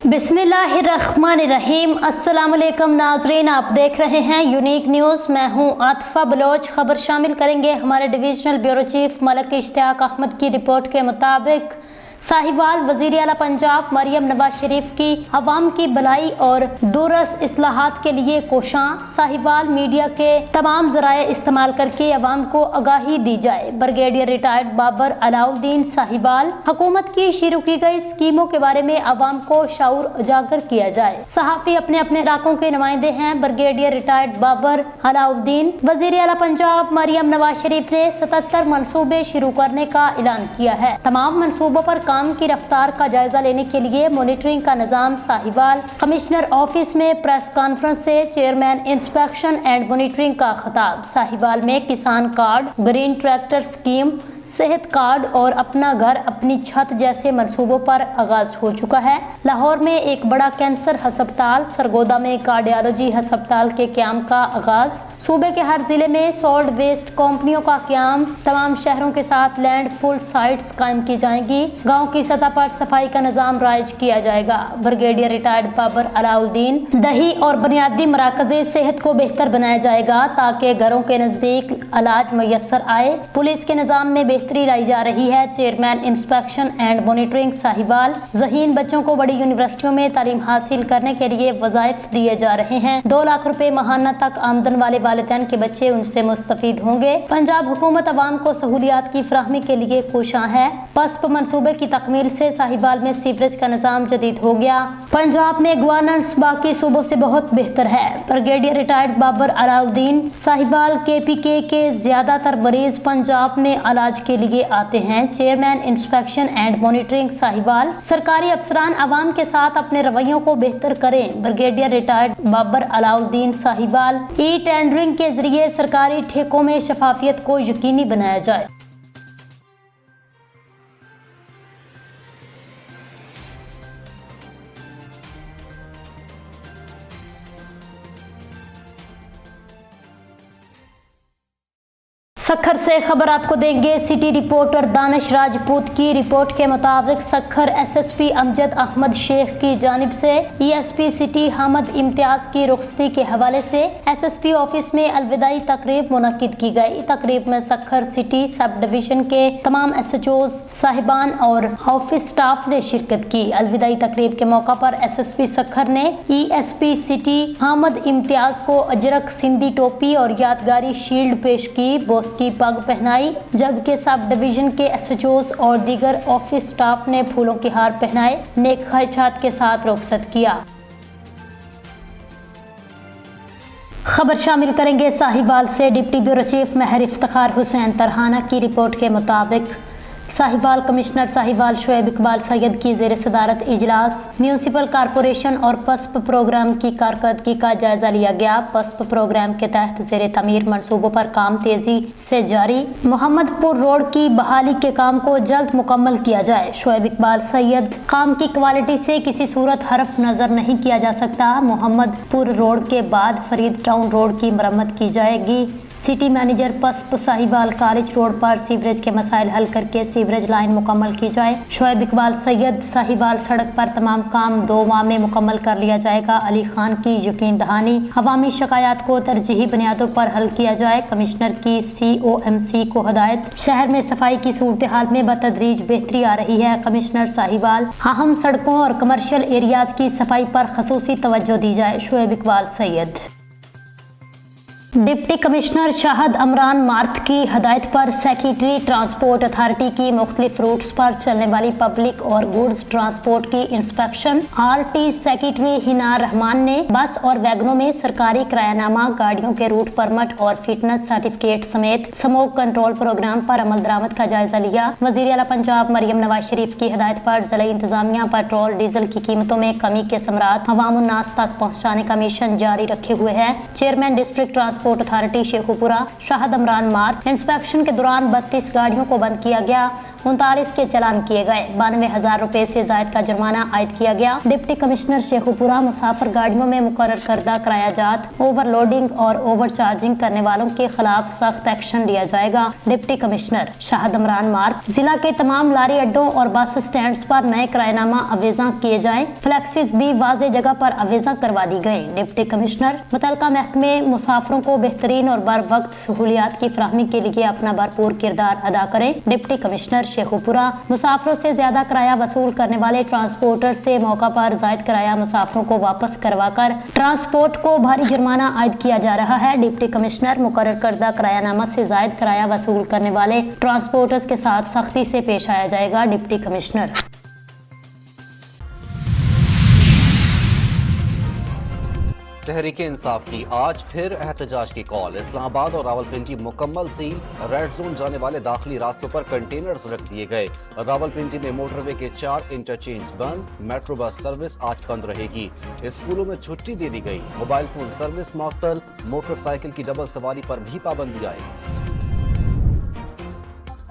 बिस्मिल्लाहिर्रहमानिर्रहीम। अस्सलाम वालेकुम नाजरीन, आप देख रहे हैं यूनिक न्यूज़। मैं हूं आतिफा बलोच। खबर शामिल करेंगे हमारे divisional bureau chief Malik Ishtiaq Ahmed की रिपोर्ट के मुताबिक साहिवाल वज़ीर आला पंजाब मरियम नवाज शरीफ की अवाम की भलाई और दुरुस्त इस्लाहात के लिए कोशां। साहिवाल मीडिया के तमाम ज़राए इस्तेमाल करके अवाम को आगाही दी जाए। ब्रिगेडियर रिटायर्ड बाबर अलाउद्दीन साहिवाल, हुकूमत की शुरू की गई स्कीमों के बारे में अवाम को शऊर उजागर किया जाए। सहाफ़ी अपने अपने इलाकों के नुमाइंदे हैं। ब्रिगेडियर रिटायर्ड बाबर अलाउद्दीन, वज़ीर आला पंजाब मरियम नवाज शरीफ ने 77 मनसूबे शुरू करने का ऐलान किया है। तमाम मनसूबों पर काम की रफ्तार का जायजा लेने के लिए मॉनिटरिंग का निजाम। साहिवाल कमिश्नर ऑफिस में प्रेस कॉन्फ्रेंस से चेयरमैन इंस्पेक्शन एंड मॉनिटरिंग का खिताब। साहिवाल में किसान कार्ड, ग्रीन ट्रैक्टर स्कीम, सेहत कार्ड और अपना घर अपनी छत जैसे मंसूबों पर आगाज हो चुका है। लाहौर में एक बड़ा कैंसर हस्पताल, सरगोदा में कार्डियोलॉजी हस्पताल के क्याम का आगाज। सूबे के हर जिले में सॉल्ट वेस्ट कंपनियों का क्याम। तमाम शहरों के साथ लैंड फुल साइट्स कायम की जाएंगी। गांव की सतह पर सफाई का निजाम राइज किया जाएगा। ब्रिगेडियर रिटायर्ड बाबर अलाउद्दीन, दही और बुनियादी मराकज़े सेहत को बेहतर बनाया जाएगा ताकि घरों के नजदीक इलाज मुयस्सर आए। पुलिस के निजाम में बेहतरी लाई जा रही है। Chairman inspection and monitoring Sahiwal, ज़हीन बच्चों को बड़ी यूनिवर्सिटियों में तालीम हासिल करने के लिए वज़ाइफ दिए जा रहे हैं। 2 लाख रुपए माहाना तक आमदन वाले वालिदैन के बच्चे उनसे मुस्तफीद होंगे। पंजाब हुकूमत अवाम को सहूलियात की फराहमी के लिए कोशां है। पस्प मनसूबे की तकमील से साहिवाल में सीवरेज का निजाम जदीद हो गया। पंजाब में गवर्नेंस बाकी सूबों से बहुत बेहतर है। Brigadier retired Babar Alauddin Sahiwal, KPK के ज्यादातर मरीज पंजाब में इलाज के लिए आते हैं। Chairman inspection and monitoring Sahiwal, सरकारी अफसरान अवाम के साथ अपने रवैयों को बेहतर करें। Brigadier retired Babar Alauddin Sahiwal, E tendering के जरिए सरकारी ठेकों में शफाफियत को यकीनी बनाया जाए। सखर से खबर आपको देंगे। सिटी रिपोर्टर दानिश राजपूत की रिपोर्ट के मुताबिक सखर SSP अमजद अहमद शेख की जानिब से ESP सिटी हामद इम्तियाज की रुखसती के हवाले से SSP ऑफिस में अलविदाई तकरीब मुनक्किद की गई। तकरीब में सखर सिटी सब डिवीजन के तमाम SHOs साहिबान और ऑफिस स्टाफ ने शिरकत की। अलविदाई तकरीब के मौका पर SSP सखर ने ESP सिटी हामद इम्तियाज को अजरक सिंधी टोपी और यादगारी शील्ड पेश की, बॉस की पग पहनाई, जबकि सब डिवीजन के SHOs और दीगर ऑफिस स्टाफ ने फूलों के हार पहनाए, नेक ख्वाहिशात के साथ रुखसत किया। खबर शामिल करेंगे साहिवाल से। डिप्टी ब्यूरो चीफ महर इफ्तिखार हुसैन तरहाना की रिपोर्ट के मुताबिक साहिवाल कमिश्नर साहिवाल शोएब इकबाल सैयद की ज़ेर सदारत इजलास म्यूनसिपल कॉरपोरेशन और पस्प प्रोग्राम की कारकर्दगी का जायजा लिया गया। पस्प प्रोग्राम के तहत ज़ेर तमीर मनसूबों पर काम तेजी से जारी। मोहम्मदपुर रोड की बहाली के काम को जल्द मुकम्मल किया जाए। शोएब इकबाल सैयद, काम की क्वालिटी से किसी सूरत हरफ नजर नहीं किया जा सकता। मोहम्मदपुर रोड के बाद फरीद टाउन रोड की मरम्मत की जाएगी। सिटी मैनेजर पस्प साहिवाल, कॉलेज रोड पर सीवरेज के मसाइल हल करके सीवरेज लाइन मुकम्मल की जाए। शोएब इकबाल सैयद, साहिवाल सड़क पर तमाम काम 2 माह में मुकम्मल कर लिया जाएगा। अली खान की यकीन दहानी, अवामी शिकायत को तरजीही बुनियादों पर हल किया जाए। कमिश्नर की COMC को हदायत, शहर में सफाई की सूरत हाल में बतदरीज बेहतरी आ रही है। कमिश्नर साहिवाल, अहम सड़कों और कमर्शियल एरियाज की सफाई पर खसूसी तवज्जो दी जाए। Shoaib Iqbal Syed. Deputy commissioner Shahid Amran math की हदायत पर सेक्रेटरी ट्रांसपोर्ट अथॉरिटी की मुख्तलिफ रूट्स पर चलने वाली पब्लिक और गुड्स ट्रांसपोर्ट की inspection. RT secretary Hina Rahman ने बस और वैगनों में सरकारी किरायानामा, गाड़ियों के रूट परमिट और फिटनेस सर्टिफिकेट समेत स्मोक कंट्रोल प्रोग्राम पर अमल दरामद का जायजा लिया। वज़ीर आला पंजाब मरियम नवाज शरीफ की हदायत पर ज़िला इंतजामिया पेट्रोल डीजल की कीमतों में कमी के समरात अवाम उन्नास तक पहुँचाने का मिशन जारी रखे हुए है। Chairman district transport transport authority Sheikhupura Shahid Amran मार्ग इंस्पेक्शन के दौरान 32 गाड़ियों को बंद किया गया, 39 के चालान किए गए, 92,000 रुपए से जायद का जुर्माना आयद किया गया। डिप्टी कमिश्नर शेखुपुरा मुसाफिर गाड़ियों में मुकर्रर करदा किरायाजात, ओवरलोडिंग और ओवर चार्जिंग करने वालों के खिलाफ सख्त एक्शन लिया जाएगा। डिप्टी कमिश्नर शाहद अमरान मार्ग जिला के तमाम लारी अड्डों और बस स्टैंड पर नए किरायनामा अवेजा किए जाएं, फ्लैक्सीज भी वाज़े जगह पर अवेजा करवा दी गई। डिप्टी कमिश्नर मुतलका महकमे मुसाफिरों को बेहतरीन और बर वक्त सहूलियात की फराहमी के लिए अपना भरपूर किरदार अदा करें। डिप्टी कमिश्नर शेखुपुरा मुसाफिरों से ज्यादा किराया वसूल करने वाले ट्रांसपोर्टर से मौका पर जायद किराया मुसाफिरों को वापस करवाकर ट्रांसपोर्ट को भारी जुर्माना आयद किया जा रहा है। डिप्टी कमिश्नर मुकर्रर करदा किरायानामा से जायद किराया वसूल करने वाले ट्रांसपोर्टर्स के साथ सख्ती से पेश आया जाएगा। डिप्टी कमिश्नर तहरीक इंसाफ की आज फिर एहतजाज की कॉल। इस्लामाबाद और रावलपिंडी मुकम्मल सील, रेड जोन जाने वाले दाखिली रास्तों पर कंटेनर्स रख दिए गए। रावलपिंडी में मोटरवे के 4 इंटरचेंज बंद, मेट्रो बस सर्विस आज बंद रहेगी। स्कूलों में छुट्टी दे दी गई, मोबाइल फोन सर्विस मुअत्तल, मोटरसाइकिल की डबल सवारी पर भी पाबंदी आई।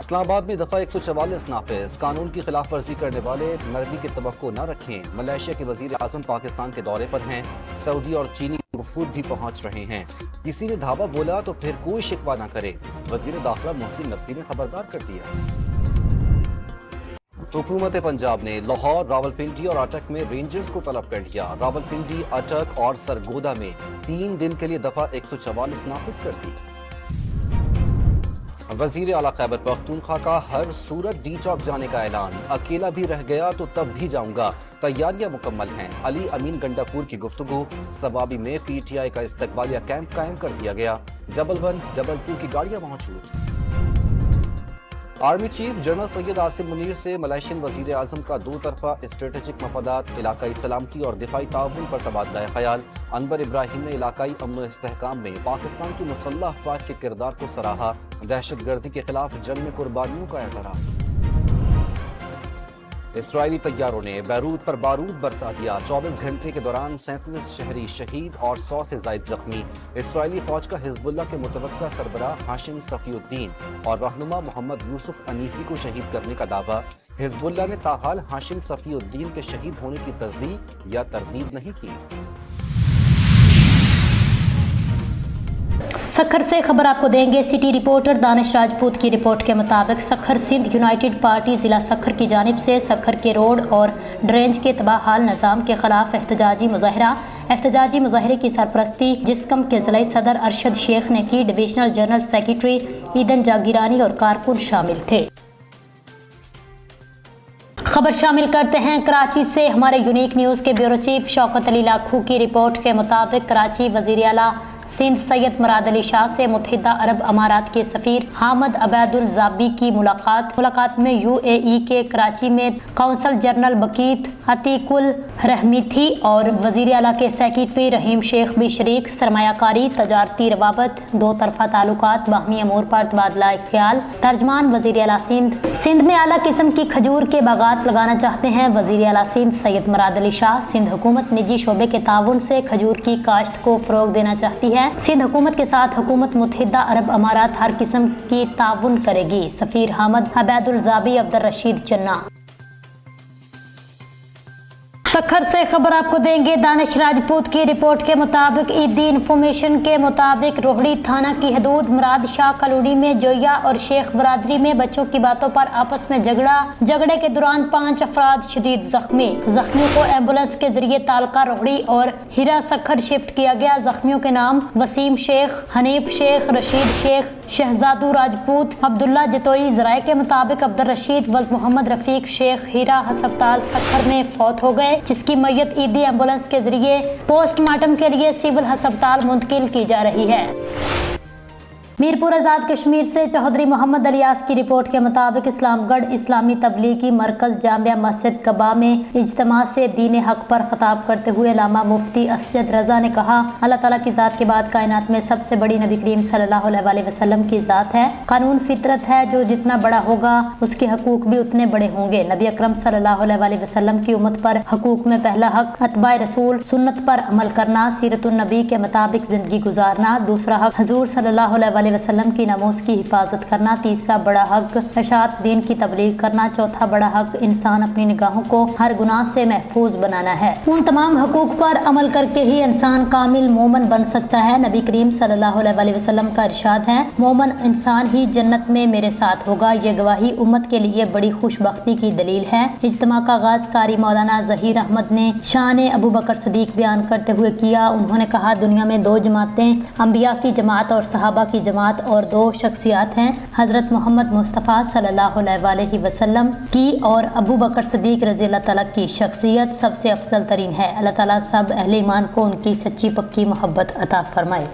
इस्लामाबाद में दफा 144 नाफिज, कानून की खिलाफ वर्जी करने वाले नरमी की तवक्को न रखें। मलेशिया के वजीर आजम पाकिस्तान के दौरे पर हैं, सऊदी और चीनी वफूद भी पहुंच रहे हैं। किसी ने धावा बोला तो फिर कोई शिकवा न करे, वजीर दाखिला मोहसिन नकवी ने खबरदार कर दिया। हुकूमत पंजाब ने लाहौर, रावलपिंडी और अटक में रेंजर्स को तलब कर लिया। रावलपिंडी, अटक और सरगोदा में 3 दिन के लिए दफा 144 नाफिज कर दी। वजीर आला खैबर पख्तूनख्वा का हर सूरत डी चौक जाने का ऐलान, अकेला भी रह गया तो तब भी जाऊंगा, तैयारियां मुकम्मल हैं। अली अमीन गंडापुर की गुफ्तगू। सवाबी में पीटीआई का इस्तकबालिया कैंप कायम कर दिया गया, 1-1, 2-2 की गाड़ियां मौजूद। Army chief general Syed Asim Munir से मलेशियन वजीर आजम का 2 तरफा स्ट्रेटेजिक मफादात, इलाकाई सलामती और दिफाई ताउन पर तबादला ख्याल। अनवर इब्राहिम ने इलाकाई अमन इस्तेहकाम में पाकिस्तान की मुसल्लह अफवाज के किरदार को सराहा। दहशत गर्दी के खिलाफ जंग में कुर्बानियों का एतराफ। इसराइली तैयारों ने बैरूत पर बारूद बरसा दिया, 24 घंटे के दौरान 37 शहरी शहीद और 100 से जायद जख्मी। इसराइली फौज का हिजबुल्लाह के मुतवक्का सरबराह हाशिम सफीउद्दीन और रहनुमा मोहम्मद यूसुफ अनीसी को शहीद करने का दावा। हिजबुल्लाह ने ताहाल हाशिम सफीउद्दीन के शहीद होने की तस्दीक या तरदीद नहीं की। सखर से खबर आपको देंगे सिटी रिपोर्टर दानिश राजपूत की रिपोर्ट के मुताबिक सखर सिंध यूनाइटेड पार्टी जिला सखर की जानिब से सखर के रोड और ड्रेंज के तबाहाल निज़ाम के खिलाफ एहतजाजी मुजाहरा। एहतजाजी मुजाहरे की सरपरस्ती जिसकम के ज़िला सदर अरशद शेख ने की। डिविजनल जनरल सेक्रेटरी ईदन जागीरानी और कारकुन शामिल थे। खबर शामिल करते हैं कराची से। हमारे यूनिक न्यूज़ के ब्यूरो चीफ शौकत अली लाखू की रिपोर्ट के मुताबिक कराची वज़ीर आला सिंध सैयद मुराद अली शाह से मुत्तहिदा अरब अमारात के सफीर हामद अबैदुल ज़ाबी की मुलाकात में यूएई के कराची में कौंसल जनरल बकीत अतीकुल रहमी थी और वज़ीर आला के सेक्रेटरी रहीम शेख भी शरीक। सरमायाकारी, तजारती रवाबत, 2 तरफा ताल्लुकात, बाहमी अमूर पर तबादला ख्याल। तर्जमान वज़ीर आला सिंध में आला किस्म की खजूर के बागात लगाना चाहते हैं। वज़ीर आला सिंध सैयद मुराद अली शाह सिंध हुकूमत निजी शोबे के ताउन से खजूर की काश्त को फ़रोग देना चाहती है। सिंध हुकूमत के साथ हुकूमत मुत्तहिदा अरब अमारात हर किस्म की ताउन करेगी। सफीर हामद अबैदुल ज़ाबी अब्दुल रशीद चन्ना। सखर से खबर आपको देंगे दानिश राजपूत की रिपोर्ट के मुताबिक ईदी इंफॉर्मेशन के मुताबिक रोहड़ी थाना की हदूद मुराद शाह कलोनी में जोया और शेख बरादरी में बच्चों की बातों पर आपस में झगड़े के दौरान 5 अफराद शदीद जख्मियों को एम्बुलेंस के जरिए तालका रोहड़ी और हीरा सखर शिफ्ट किया गया। जख्मियों के नाम वसीम शेख, हनीफ शेख, रशीद शेख, शहजादू राजपूत, अब्दुल्ला जतोई। ज़राए के मुताबिक अब्दुल रशीद व मोहम्मद रफीक शेख हीरा अस्पताल सखर में फौत हो गए, जिसकी मैयत ईदी एम्बुलेंस के जरिए पोस्टमार्टम के लिए सिविल अस्पताल मुंतकिल की जा रही है। मीरपुर आज़ाद कश्मीर से चौधरी मोहम्मद अलियास की रिपोर्ट के मुताबिक इस्लामगढ़ इस्लामी तबलीगी मरकज़ जामिया मस्जिद कबा में इज्तिमा से दीन हक पर खिताब करते हुए अल्लामा मुफ्ती असजद रज़ा ने कहा, अल्लाह ताला की ज़ात के बाद कायनात में सबसे बड़ी नबी करीम सल्लल्लाहु अलैहि वसल्लम की ज़ात है। कानून फितरत है, जो जितना बड़ा होगा उसके हकूक भी उतने बड़े होंगे। नबी अकरम सल्लल्लाहु अलैहि वसल्लम की उम्मत पर हकूक में पहला हक अतबाए रसूल सुन्नत पर अमल करना, सीरतुन नबी के मुताबिक ज़िंदगी गुजारना। दूसरा हक हजूर सल्लल्लाहु अलैहि वसल्लम की नमूस की हिफाजत करना। तीसरा बड़ा हक इशाअत दीन की तबलीग करना। चौथा बड़ा हक इंसान अपनी निगाहों को हर गुनाह से महफूज बनाना है। उन तमाम हकूक पर अमल करके ही इंसान कामिल मोमन बन सकता है। नबी करीम सल्लल्लाहु अलैहि वसल्लम का इरशाद है, मोमन इंसान ही जन्नत में मेरे साथ होगा। ये गवाही उम्मत के लिए बड़ी खुशबख्ती की दलील है। इज्तिमा का आगाज कारी मौलाना ज़हीर अहमद ने शान अबू बकर सदीक बयान करते हुए किया। उन्होंने कहा, दुनिया में दो जमातें, अंबिया की जमात और सहाबा की जमात, और दो शख्सियात हैं, हज़रत मोहम्मद मुस्तफ़ा सल्लल्लाहु अलैहि वसल्लम की और अबू बकर सदीक रज़ी अल्लाह ताला की शख्सियत सबसे अफजल तरीन है। अल्लाह ताला सब अहले ईमान को उनकी सच्ची पक्की मोहब्बत अता फरमाए।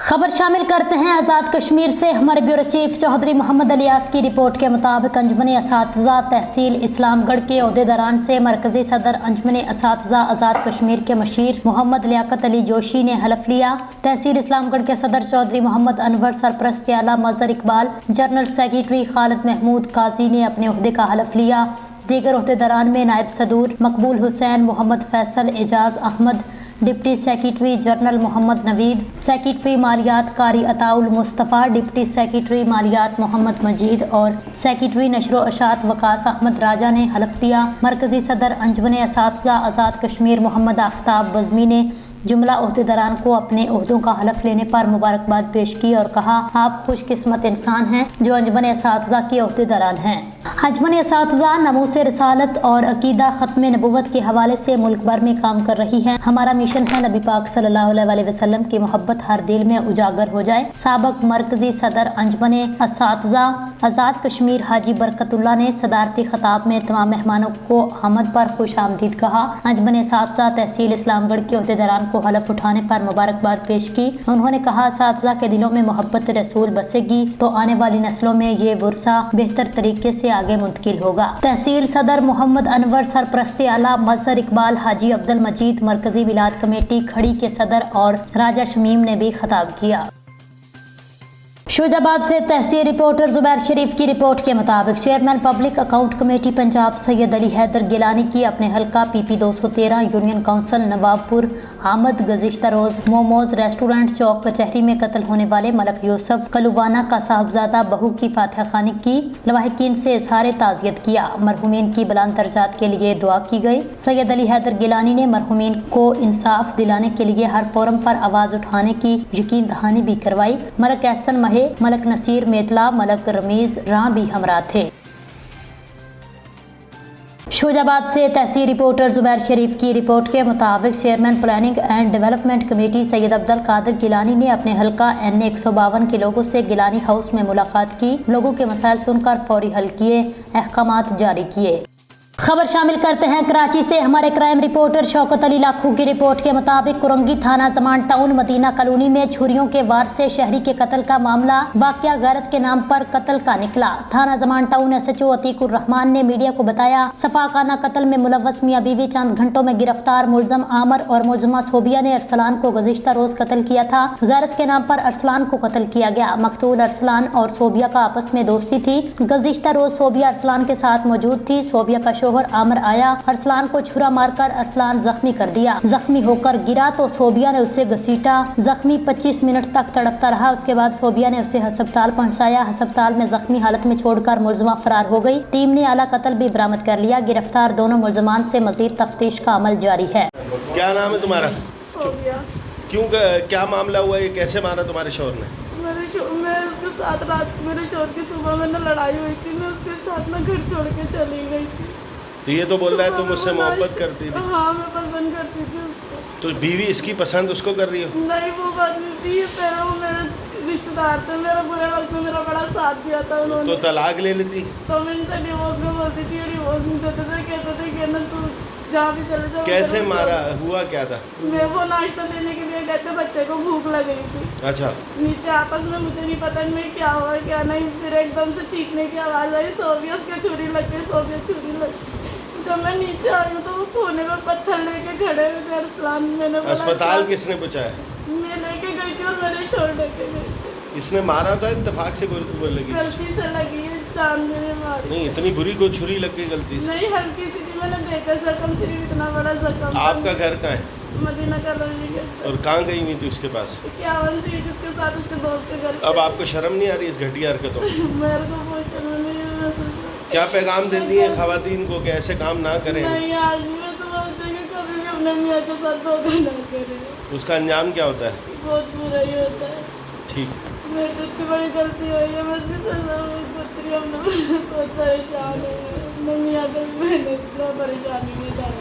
खबर शामिल करते हैं आज़ाद कश्मीर से। हमारे ब्यूरो चीफ चौधरी मोहम्मद अलियास की रिपोर्ट के मुताबिक अंजुमन असातिज़ा तहसील इस्लामगढ़ के ओहदेदारान से मरकज़ी सदर अंजुमन असातिज़ा आज़ाद कश्मीर के मशीर मोहम्मद लियाकत अली जोशी ने हलफ लिया। तहसील इस्लामगढ़ के सदर चौधरी मोहम्मद अनवर, सरपरस्त आला मज़हर इकबाल, जनरल सेक्रेटरी खालिद महमूद काजी ने अपने ओहदे का हलफ लिया। दीगर ओहदेदारान में नायब सदूर Maqbool Hussain, Mohammad Faisal, Ejaz Ahmed, deputy secretary general Mohammad Naveed, secretary मालियात कारी अताउल मुस्तफ़ा, डिप्टी सेक्रेटरी मालियात मोहम्मद मजीद और सेक्रेटरी नशरो अशात वकास अहमद राजा ने हलफ दिया। मरकज़ी सदर अंजुमन असातिज़ा आज़ाद कश्मीर मोहम्मद आफ्ताब बज़मी ने जुमला ओहदेदारान को अपने ओहदों का हलफ लेने पर मुबारकबाद पेश की और कहा, आप खुशकिस्मत इंसान हैं जो अंजुमन असातिज़ा के ओहदेदारान हैं। अंजुमन असातिज़ा नमूस रिसालत और अकीदा ख़त्म नबुव्वत के हवाले से मुल्क भर में काम कर रही है। हमारा मिशन है नबी पाक सल्लल्लाहु अलैहि वसल्लम की मोहब्बत हर दिल में उजागर हो जाए। साबिक़ मरकज़ी सदर अंजुमन असातिज़ा आज़ाद कश्मीर हाजी बरकतुल्लाह ने सदारती खिताब में तमाम मेहमानों को आमद पर खुश आमदीद कहा। अंजुमन असातिज़ा तहसील इस्लामगढ़ के ओहदेदारान को हलफ उठाने पर मुबारकबाद पेश की। उन्होंने कहा, असातिज़ा के दिलों में मोहब्बत रसूल बसेगी तो आने वाली नस्लों में ये वर्सा बेहतर तरीके से आगे मुंतकिल होगा। तहसील सदर मोहम्मद अनवर, सरपरस्त आला मज़हर इकबाल, हाजी अब्दुल मजीद, मरकज़ी विलायत कमेटी खड़ी के सदर और राजा शमीम ने भी खिताब किया। शोजाबाद से तहसील रिपोर्टर जुबैर शरीफ की रिपोर्ट के मुताबिक chairman public account committee Punjab Syed Ali Haider Gilani की अपने हल्का PP 213 यूनियन काउंसिल नवाबपुर आमद गुज़िश्ता रोज मोमोज रेस्टोरेंट चौक कचहरी में कत्ल होने वाले मलक यूसुफ कलुवाना का साहबजादा बहू की फातिहा खानी की लवाहिकीन से इजहार ताज़ियत किया। मरहूमीन की बुलंद दर्जात के लिए दुआ की गई। सैयद अली हैदर गिलानी ने मरहूमीन को इंसाफ दिलाने के लिए हर फोरम पर आवाज़ उठाने की यकीन दहानी भी करवाई। मलक एहसन महे, मलक नसीर मेतला, मलक रमीज रां भी हमरा थे। शोजाबाद से तहसील रिपोर्टर जुबैर शरीफ की रिपोर्ट के मुताबिक chairman planning and development committee Syed Abdul Qadir Gilani ने अपने हल्का NA 152 के लोगों से गिलानी हाउस में मुलाकात की। लोगों के मसाइल सुनकर फौरी हल किए, अहकामात जारी किए। खबर शामिल करते हैं कराची से। हमारे क्राइम रिपोर्टर शौकत अली लाखू की रिपोर्ट के मुताबिक कुरंगी थाना जमान टाउन मदीना कॉलोनी में छुरियों के वार से शहरी के कत्ल का मामला वाकया गैरत के नाम पर कत्ल का निकला। थाना जमान टाउन SHO अतीकुर रहमान ने मीडिया को बताया, सफाकाना कत्ल में मुलव्वस मियां बीवी चंद घंटों में गिरफ्तार। मुलजम आमर और मुलजमा सोबिया ने अरसलान को गुज़िश्ता रोज कत्ल किया था। गैरत के नाम पर अरसलान को कत्ल किया गया। मकतूल अरसलान और सोबिया का आपस में दोस्ती थी। गुज़िश्ता रोज सोबिया अरसलान के साथ मौजूद थी। सोबिया का शोहर आमर आया, अरसलान को छुरा मारकर अरसलान जख्मी कर दिया। जख्मी होकर गिरा तो सोबिया ने उसे घसीटा। जख्मी 25 मिनट तक तड़पता रहा। उसके बाद सोबिया ने उसे अस्पताल पहुंचाया। अस्पताल में जख्मी हालत में छोड़कर मुलजमा फरार हो गई। टीम ने आला कत्ल भी बरामद कर लिया। गिरफ्तार दोनों मुलजमान से मजीद तफ्तीश का अमल जारी है। क्या नाम है तुम्हारा? सोबिया। क्यों, क्या मामला हुआ? ये कैसे मारा तुम्हारे शोहर ने? मैं उसके साथ रात को मेरे शोहर की सुबह में ना लड़ाई हुई थी। मैं उसके साथ ना घर छोड़ के चली गई थी। तो ये तो बोल रहा है तुम मुझसे मोहब्बत करती थी। हाँ, मैं पसंद करती थी उसको। तो बीवी इसकी पसंद उसको कर रही हो? नहीं, वो बात नहीं थी। पहले वो मेरे रिश्तेदार थे। मेरा बुरे वक्त में मेरा बड़ा साथ दिया था उन्होंने। तो तलाक ले लेती? तो मैं इनसे डिवोर्स में बोलती थी, डिवोर्स नहीं देते थे। कहते थे कि ना तू जहाँ भी चले जाओ। कैसे उधर मारा, हुआ क्या था? मैं वो नाश्ता देने के लिए गए थे, बच्चे को भूख लग गई थी। अच्छा, नीचे आपस में मुझे नहीं पता नहीं क्या हुआ क्या नहीं, फिर एकदम से चीखने की आवाज़ आई, सो गया, उसके छुरी लग गई, सो गया, छुरी लग गई। जब मैं नीचे आई हूँ तो वो कोने में पत्थर लेके खड़े हुए थे अरसलान। मैंने बोला अस्पताल अरसलान, किसने पहुँचाया? मैं लेके गई थी और मेरे शोल्डर के गई थी। इसने मारा था इत्तेफाक से गोली लगी? गलती से लगी है, जान मेरे मारी नहीं, इतनी बुरी को छुरी लग गई गलती से? नहीं, हल्की सी थी, मैंने देखा जख्म, सिर्फ इतना बड़ा जख्म। आपका घर कहाँ है मदीना कॉलोनी के और कहाँ गई हुई थी उसके पास? 51 सीट उसके साथ उसके दोस्त के घर। अब आपको शर्म नहीं आ रही इस घटिया हरकतों में? मेरे को बहुत शर्म नहीं है, मैं तो- क्या पैगाम देती है खवातीन को कि ऐसे काम ना करें? नहीं, आज मैं तो बोलती हूँ कि कभी भी अपने मियाँ के साथ धोखा ना करें, उसका अंजाम क्या होता है? बहुत बुरा ही होता है। ठीक, मेरी तो इतनी बड़ी गलती हुई है, मैं इसकी सजा पुत्री हम लोग बहुत परेशान है। मैं मियाँ को भी मैंने इतना परेशानी में डाल